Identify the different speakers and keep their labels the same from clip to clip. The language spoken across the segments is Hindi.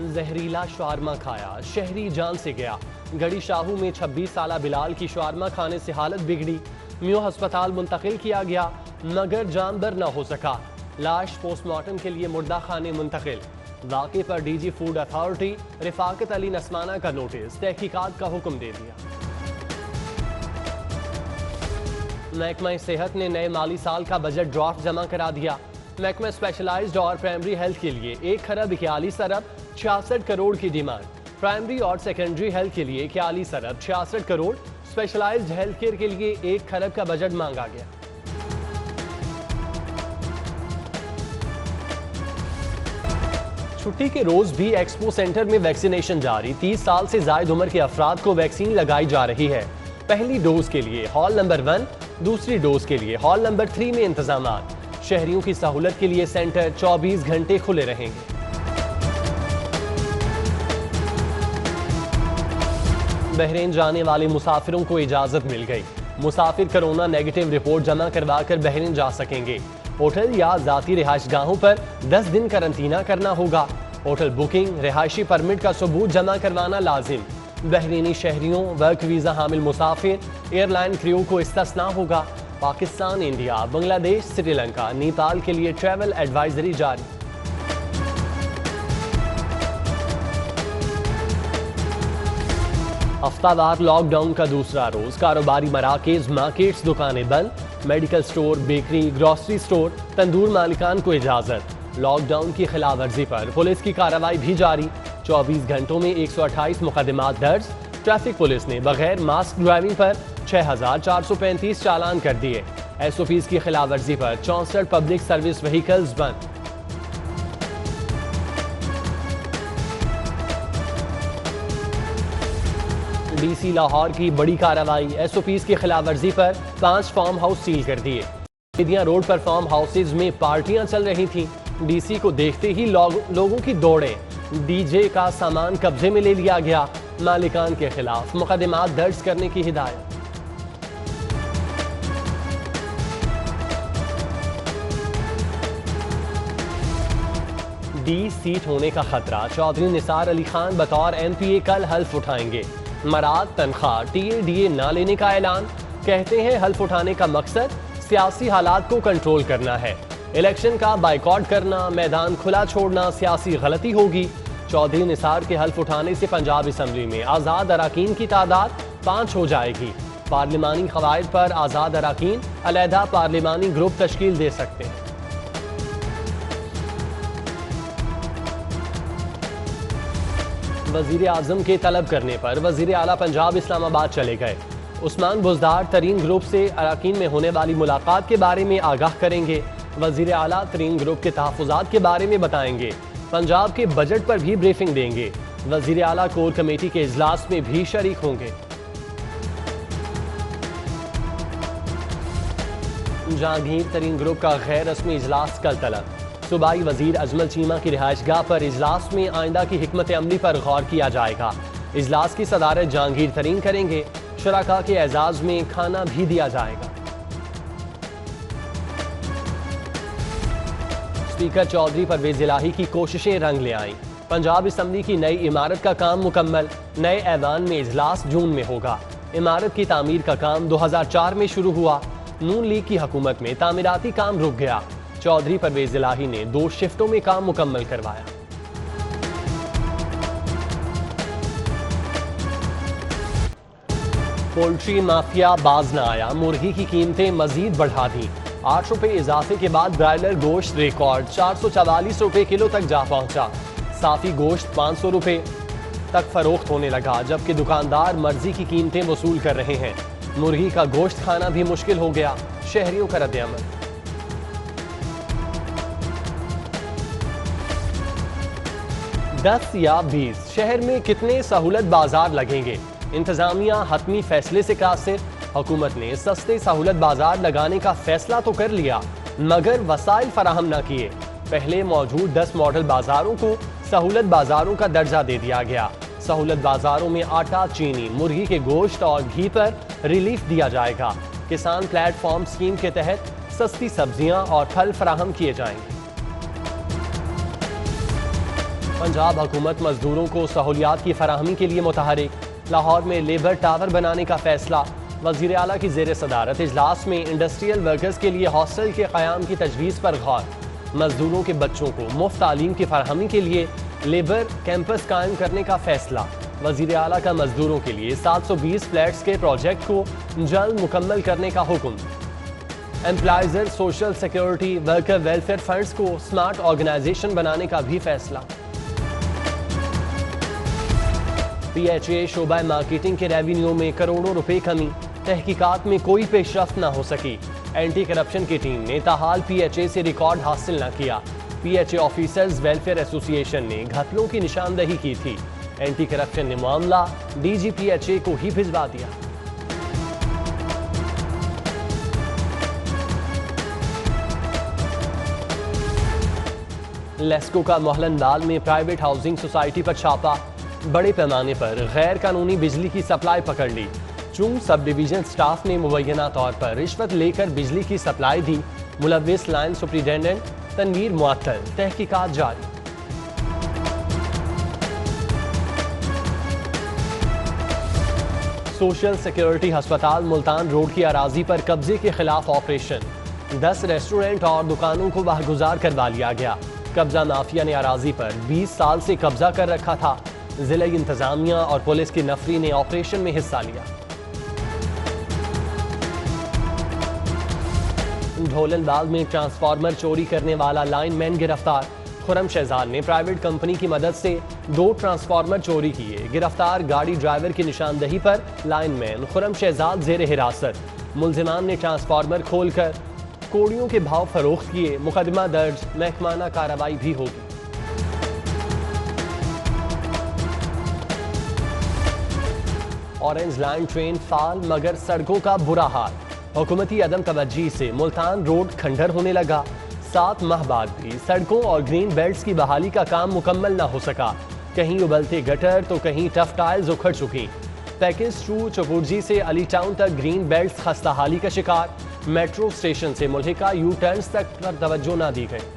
Speaker 1: जहरीला शवारमा खाया, शहरी जान से गया। गढ़ी शाहू में 26 साला बिलाल की शवारमा खाने से हालत बिगड़ी। म्यू अस्पताल मुंतकिल किया गया मगर जान दर न हो सका। लाश पोस्टमार्टम के लिए मुर्दा खाने मुंतकिल। वाक़े पर डीजी फूड अथॉरिटी रिफाकत अली नस्माना का नोटिस, तहकीकात का हुक्म दे दिया। महकमा सेहत ने नए माली साल का बजट ड्राफ्ट जमा करा दिया। महकमा स्पेशलाइज्ड और प्राइमरी हेल्थ के लिए 1,41,66 करोड़ की डिमांड। प्राइमरी और सेकेंडरी हेल्थ के लिए 41,66 करोड़, स्पेशलाइज्ड हेल्थ केयर के लिए 1 खरब का बजट मांगा गया। छुट्टी के रोज भी एक्सपो सेंटर में वैक्सीनेशन जारी। 30 साल से जायद उम्र के अफराद को वैक्सीन लगाई जा रही है। पहली डोज के लिए हॉल नंबर 1, दूसरी डोज के लिए हॉल नंबर 3 में इंतजामात। शहरियों की सहूलत के लिए सेंटर 24 घंटे खुले रहेंगे। बहरीन जाने वाले मुसाफिरों को इजाजत मिल गई। मुसाफिर कोरोना नेगेटिव रिपोर्ट जमा करवा कर बहरीन जा सकेंगे। होटल या जाती रिहाइश गाहों पर 10 दिन करंतना करना होगा। होटल बुकिंग, रिहायशी परमिट का सबूत जमा करवाना लाजिम। बहरीनी शहरियों, वर्क वीजा हामिल मुसाफिर, एयरलाइन क्रू को इस्तिस्ना होगा। पाकिस्तान, इंडिया, बांग्लादेश, श्रीलंका, नेपाल के लिए ट्रैवल एडवाइजरी जारी। हफ्तावार लॉकडाउन का दूसरा रोज। कारोबारी मराकज, मार्केट्स, दुकानें बंद। Medical store, bakery, grocery store, तंदूर मालिकान को इजाजत। लॉकडाउन की खिलाफ वर्जी पर पुलिस की कार्रवाई भी जारी। 24 घंटों में 128 मुकदमात दर्ज। ट्रैफिक पुलिस ने बगैर मास्क ड्राइविंग पर 6,435 चालान कर दिए। SOPs की खिलाफ वर्जी पर 64 पब्लिक सर्विस व्हीकल्स बंद। DC लाहौर की बड़ी कार्रवाई। SOPs की खिलाफ वर्जी पर 5 फार्म हाउस सील कर दिए। बेदिया रोड पर फार्म हाउसेज में पार्टियां चल रही थीं। DC को देखते ही लोगों की दौड़े। DJ का सामान कब्जे में ले लिया गया। मालिकान के खिलाफ मुकदमात दर्ज करने की हिदायत। D सीट होने का खतरा। चौधरी निसार अली खान बतौर MPA कल हल्फ उठाएंगे। मराद, तनख्वाह, TADA ना लेने का ऐलान। कहते हैं हल्फ उठाने का मकसद सियासी हालात को कंट्रोल करना है। इलेक्शन का बाइकॉट करना, मैदान खुला छोड़ना सियासी गलती होगी। चौधरी निसार के हल्फ उठाने से पंजाब असम्बली में आज़ाद अराकीन की तादाद 5 हो जाएगी। पार्लिमानी क़वायद पर आज़ाद अराकीन अलहदा पार्लिमानी ग्रुप तश्कील दे सकते हैं। वज़ीर आज़म के तलब करने पर वज़ीर आला पंजाब इस्लामाबाद चले गए। उस्मान बुज़दार तरीन ग्रुप से अराकीन में होने वाली मुलाकात के बारे में आगाह करेंगे। वज़ीर आला तरीन ग्रुप के तहफ़्फ़ुज़ात के बारे में बताएंगे। पंजाब के बजट पर भी ब्रीफिंग देंगे। वज़ीर आला कोर कमेटी के इजलास में भी शरीक होंगे। जहांगीर तरीन ग्रुप का गैर रस्मी इजलास कल तलब। सूबाई वजीर अजमल चीमा की रिहाइशगाह पर इजलास में आइंदा की हिकमत अमली पर गौर किया जाएगा। इजलास की सदारत जहांगीर तरीन करेंगे। शराका के एजाज में खाना भी दिया जाएगा। स्पीकर चौधरी परवेज इलाही की कोशिशें रंग ले आईं। पंजाब असम्बली की नई इमारत का काम मुकम्मल। नए ऐवान में इजलास जून में होगा। इमारत की तामीर का काम 2004 में शुरू हुआ। नून लीग की हुकूमत में तामीराती काम रुक गया। चौधरी परवेज इलाही ने 2 शिफ्टों में काम मुकम्मल करवाया। पोल्ट्री माफिया बाज न आया। मुर्गी की कीमतें मजीद बढ़ा दी। 8 रुपए इजाफे के बाद ब्रायलर गोश्त रिकॉर्ड 444 रुपए किलो तक जा पहुंचा। साफी गोश्त 500 रुपए तक फरोख्त होने लगा, जबकि दुकानदार मर्जी की कीमतें वसूल कर रहे हैं। मुर्गी का गोश्त खाना भी मुश्किल हो गया। शहरियों का रद्द-ए-अमल। दस या 20 शहर में कितने सहूलत बाजार लगेंगे? इंतजामिया हतमी फैसले से कासिर। हुकूमत ने सस्ते सहूलत बाजार लगाने का फैसला तो कर लिया, मगर वसाइल फराहम न किए। पहले मौजूद 10 मॉडल बाजारों को सहूलत बाजारों का दर्जा दे दिया गया। सहूलत बाजारों में आटा, चीनी, मुर्गी के गोश्त और घी पर रिलीफ दिया जाएगा। किसान प्लेटफॉर्म स्कीम के तहत सस्ती सब्जियां और फल फराहम किए जाएंगे। पंजाब हुकूमत मजदूरों को सहूलियात की फराहमी के लिए मुतहरिक। लाहौर में लेबर टावर बनाने का फैसला। वज़ीर आला की ज़ेर सदारत इजलास में इंडस्ट्रियल वर्कर्स के लिए हॉस्टल के क़याम की तजवीज़ पर गौर। मजदूरों के बच्चों को मुफ्त तालीम की फराहमी के लिए लेबर कैंपस कायम करने का फैसला। वज़ीर आला का मजदूरों के लिए 720 फ्लैट्स के प्रोजेक्ट को जल्द मुकम्मल करने का हुक्म। Employers social security worker welfare funds को स्मार्ट ऑर्गेनाइजेशन बनाने का भी फैसला। PHA शोबा मार्केटिंग के रेवेन्यू में करोड़ों रुपए कमी। तहकीकात में कोई पेशरफ्त न हो सकी। एंटी करप्शन की टीम ने ताहाल PHA से रिकॉर्ड हासिल न किया। PHA ऑफिसर्स वेलफेयर एसोसिएशन ने घपलों की निशानदही की थी। एंटी करप्शन ने मामला DG PHA को ही भिजवा दिया। लेस्को का मोहलनदाल में प्राइवेट हाउसिंग सोसाइटी पर छापा। बड़े पैमाने पर गैर कानूनी बिजली की सप्लाई पकड़ ली। चुंग सब डिवीजन स्टाफ ने मुबैना तौर पर रिश्वत लेकर बिजली की सप्लाई दी। मुलव्विस लाइन सुपरिटेंडेंट तनवीर मुअत्तल। तहकीकात जारी। सोशल सिक्योरिटी अस्पताल मुल्तान रोड की अराजी पर कब्जे के खिलाफ ऑपरेशन। 10 रेस्टोरेंट और दुकानों को बाहगुजार करवा लिया गया। कब्जा माफिया ने अराजी पर 20 साल से कब्जा कर रखा था। जिला इंतजामिया और पुलिस की नफरी ने ऑपरेशन में हिस्सा लिया। ढोलनबाग में ट्रांसफार्मर चोरी करने वाला लाइनमैन गिरफ्तार। खुरम शहजाद ने प्राइवेट कंपनी की मदद से 2 ट्रांसफार्मर चोरी किए। गिरफ्तार गाड़ी ड्राइवर की निशानदही पर लाइनमैन खुरम शहजाद जेर हिरासत। मुलजिमान ने ट्रांसफार्मर खोलकर कोड़ियों के भाव फरोख्त किए। मुकदमा दर्ज, महकमाना कार्रवाई भी होगी। ऑरेंज लाइन ट्रेन फाल मगर सड़कों का बुरा हाल। हुकूमती अदम तवज्जी से मुल्तान रोड खंडर होने लगा। 7 माह बाद भी सड़कों और ग्रीन बेल्ट्स की बहाली का काम मुकम्मल न हो सका। कहीं उबलते गटर तो कहीं टफ टाइल्स उखड़ चुकी। पैकेज 2 चपुर्जी से अली टाउन तक ग्रीन बेल्ट्स खस्ताहाली का शिकार। मेट्रो स्टेशन से मुल्हिका यू टर्न्स तक पर तवज्जो न दी गई।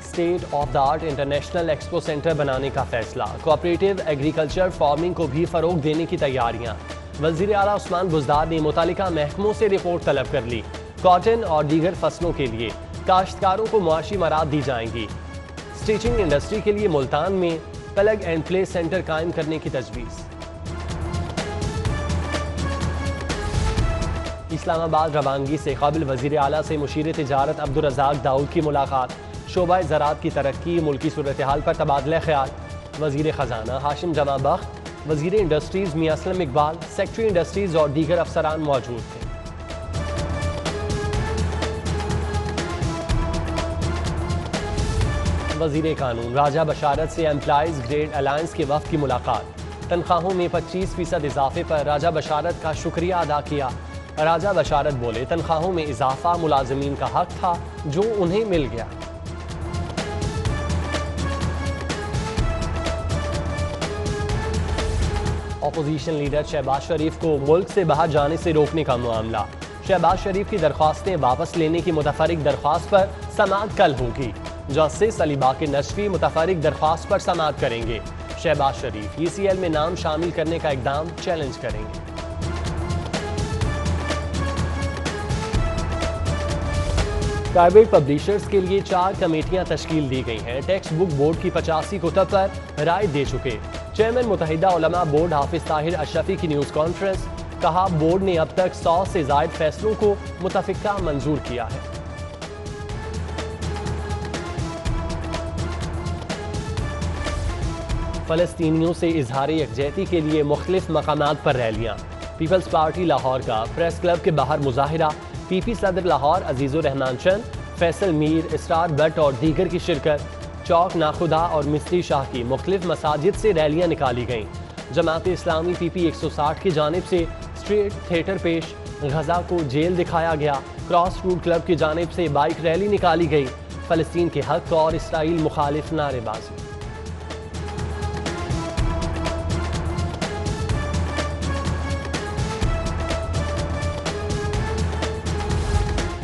Speaker 1: State of the art international expo centre बनाने का फैसला। कोऑपरेटिव एग्रीकल्चर फार्मिंग को भी फरोग देने की तैयारियां। वजीर आला उस्मान बुज़दार ने मुतालिका महकमों से रिपोर्ट तलब कर ली। कॉटन और दीगर फसलों के लिए काश्तकारों को मुआशी मराद दी जाएंगी। स्टिचिंग इंडस्ट्री के लिए मुल्तान में प्लग एंड प्ले सेंटर कायम करने की तजवीज़। इस्लामाबाद रवानगी से काबिल वजीर आला से मुशीर तिजारत अब्दुल रज़ाक दाऊद की मुलाकात। शोबा ज़राअत की तरक्की, मुल्की सूरत हाल पर तबादला ख्याल। वजीर ख़जाना हाशिम जमा बख्त, वजीर इंडस्ट्रीज़ मियां असलम इकबाल, सेक्रेटरी इंडस्ट्रीज़ और दीगर अफसरान मौजूद थे। वजीर कानून राजा बशारत से एम्प्लॉयज़ ग्रेड अलायंस के वफ़द की मुलाकात। तनख्वाहों में 25% इजाफे पर राजा बशारत का शुक्रिया अदा किया। राजा बशारत बोले, तनख्वाहों में इजाफा मुलाजमीन का हक था जो उन्हें मिल गया। अपोजिशन लीडर शहबाज शरीफ को मुल्क से बाहर जाने से रोकने का मामला। शहबाज शरीफ की दरख्वास्तें वापस लेने की मुतफरिक दरख्वास्त पर समाअत कल होगी। जस्टिस अली बाकर नशवी मुतफरिक दरख्वास्त पर समाअत करेंगे। शहबाज शरीफ ECL में नाम शामिल करने का इकदाम चैलेंज करेंगे। प्राइवेट पब्लिशर्स के लिए 4 कमेटियां तश्कील दी गई हैं। टेक्स्ट बुक बोर्ड की 85 कुतब पर राय दे चुके। चेयरमैन मुत्तहिदा उलमा बोर्ड हाफिज ताहिर अशरफी की न्यूज़ कॉन्फ्रेंस। कहा, बोर्ड ने अब तक 100 से ज़ायद फैसलों को मुतफिका मंजूर किया है। फ़लस्तीनियों से इजहार यकजहती के लिए मुख्तलिफ मकामात पर रैलियाँ। पीपल्स पार्टी लाहौर का प्रेस क्लब के बाहर मुजाहिरा। PP सदर लाहौर अजीज़ुर रहमान चंद, फैसल मीर, इसरार भट्ट और दीगर की शिरकत। चौक नाखुदा और मिस्त्री शाह की मुख्तलिफ मसाजिद से रैलियाँ निकाली गईं। जमात इस्लामी PP 160 की जानिब से स्ट्रीट थिएटर पेश। गजा को जेल दिखाया गया। क्रॉस रूट क्लब की जानिब से बाइक रैली निकाली गई। फ़लस्तीन के हक और इसराइल मुखालिफ नारेबाजी।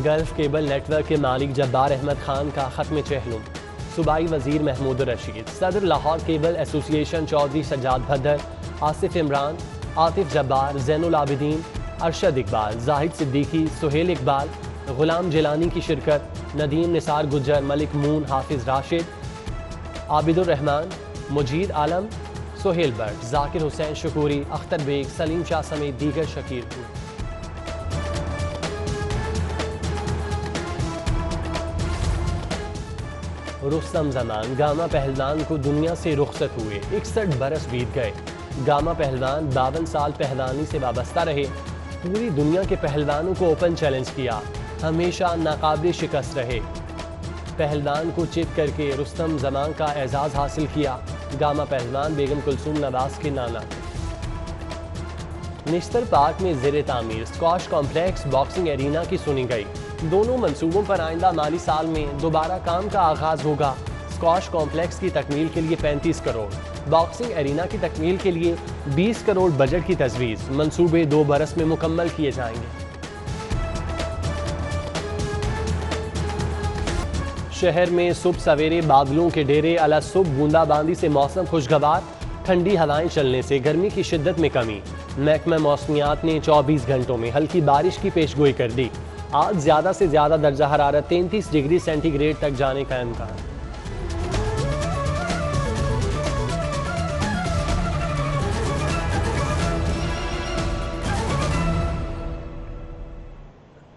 Speaker 1: गल्फ केबल नेटवर्क के मालिक जब्बार अहमद खान का खत्म चहलुम। सूबाई वजीर महमूद रशीद, सदर लाहौर केबल एसोसिएशन चौधरी सज्जाद भद्दर, आसिफ इमरान, आतिफ जब्बार, जैनुल आबिदीन, अरशद इकबाल, जाहिद सिद्दीकी, सुहेल इकबाल, गुलाम जिलानी की शिरकत, नदीम निसार गुज्जर, मलिक मून, हाफिज राशिद, आबिदुर रहमान, मुजीद आलम, सुहेल भट्ट, जाकिर हुसैन शकूरी, अख्तर बेग, सलीम शाह समेत दीगर शकीर हुए। रुस्तम जमान गामा पहलवान को दुनिया से रुखसत हुए, 61 बरस बीत गए। गामा पहलवान 52 साल पहलवानी से वाबस्ता रहे। पूरी दुनिया के पहलवानों को ओपन चैलेंज किया, हमेशा नाकाबिल शिकस्त रहे। पहलवान को चित करके रुस्तम जमान का एजाज़ हासिल किया। गामा पहलवान बेगम कुलसूम नवाज के नाना। निश्तर पार्क में ज़ेरे तामीर स्क्वाश कॉम्प्लेक्स बॉक्सिंग एरिना की सुनी गई। दोनों मंसूबों पर आइंदा माली साल में दोबारा काम का आगाज होगा। स्क्वाश कॉम्प्लेक्स की तकमील के लिए 35 करोड़, बॉक्सिंग एरिना की तकमील के लिए 20 करोड़ बजट की तजवीज़। मंसूबे 2 बरस में मुकम्मल किए जाएंगे। शहर में सुबह सवेरे बादलों के डेरे, अला सुबह बूंदाबांदी से मौसम खुशगवार। ठंडी हवाएं चलने से गर्मी की शिद्दत में कमी। महकमा मौसमियात ने 24 घंटों में हल्की बारिश की पेशगोई कर दी। आज ज़्यादा से ज़्यादा दर्जा हरारत 33 डिग्री सेंटीग्रेड तक जाने का इम्कान।